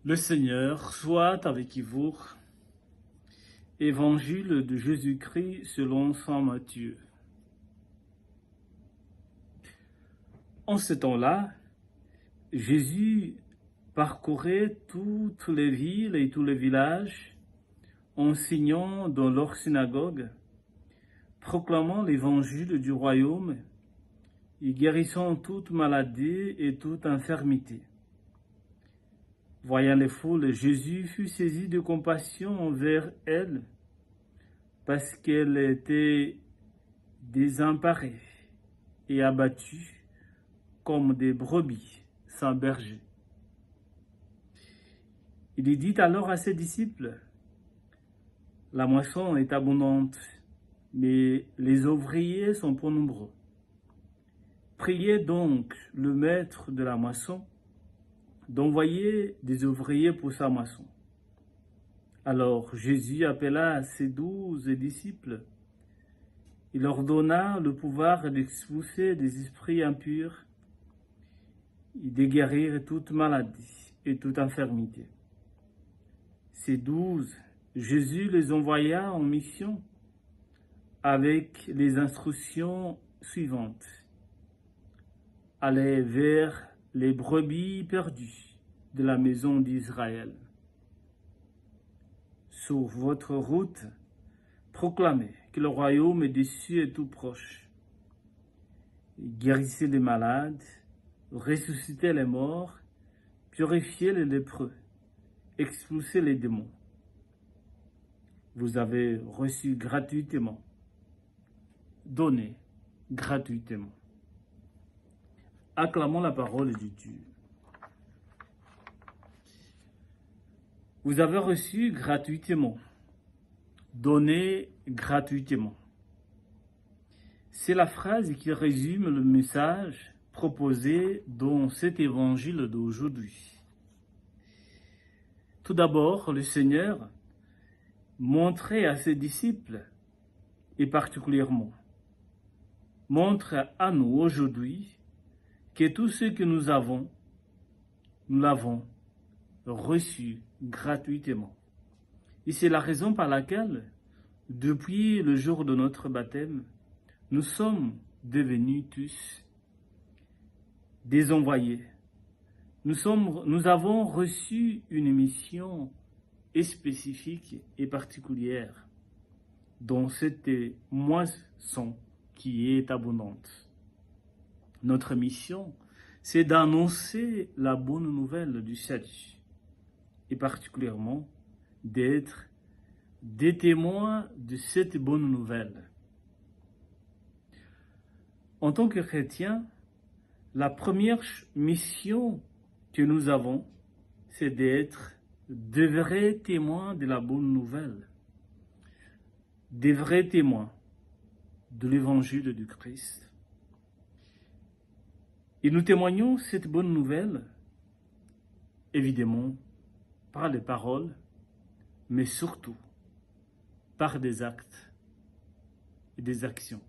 Le Seigneur soit avec vous. Évangile de Jésus-Christ selon saint Matthieu. En ce temps-là, Jésus parcourait toutes les villes et tous les villages, enseignant dans leurs synagogues, proclamant l'évangile du royaume et guérissant toute maladie et toute infirmité. Voyant les foules, Jésus fut saisi de compassion envers elles, parce qu'elles étaient désemparées et abattues comme des brebis sans berger. Il dit alors à ses disciples, « La moisson est abondante, mais les ouvriers sont peu nombreux. Priez donc le maître de la moisson d'envoyer des ouvriers pour sa moisson. » Alors Jésus appela ses 12 disciples. Il leur donna le pouvoir d'expulser des esprits impurs et de guérir toute maladie et toute infirmité. Ces 12, Jésus les envoya en mission avec les instructions suivantes. Allez vers les brebis perdues de la maison d'Israël. Sur votre route, proclamez que le royaume des cieux est tout proche. Guérissez les malades, ressuscitez les morts, purifiez les lépreux, expulsez les démons. Vous avez reçu gratuitement, donnez gratuitement. Acclamons la parole de Dieu. Vous avez reçu gratuitement, donnez gratuitement. C'est la phrase qui résume le message proposé dans cet évangile d'aujourd'hui. Tout d'abord, le Seigneur montrait à ses disciples, et particulièrement, montre à nous aujourd'hui que tout ce que nous avons, nous l'avons reçu gratuitement. Et c'est la raison par laquelle, depuis le jour de notre baptême, nous sommes devenus tous des envoyés. Nous avons reçu une mission spécifique et particulière dans cette moisson qui est abondante. Notre mission, c'est d'annoncer la bonne nouvelle du salut et particulièrement d'être des témoins de cette bonne nouvelle. En tant que chrétiens, la première mission que nous avons, c'est d'être de vrais témoins de la bonne nouvelle, des vrais témoins de l'évangile du Christ. Et nous témoignons cette bonne nouvelle, évidemment, par les paroles, mais surtout par des actes et des actions.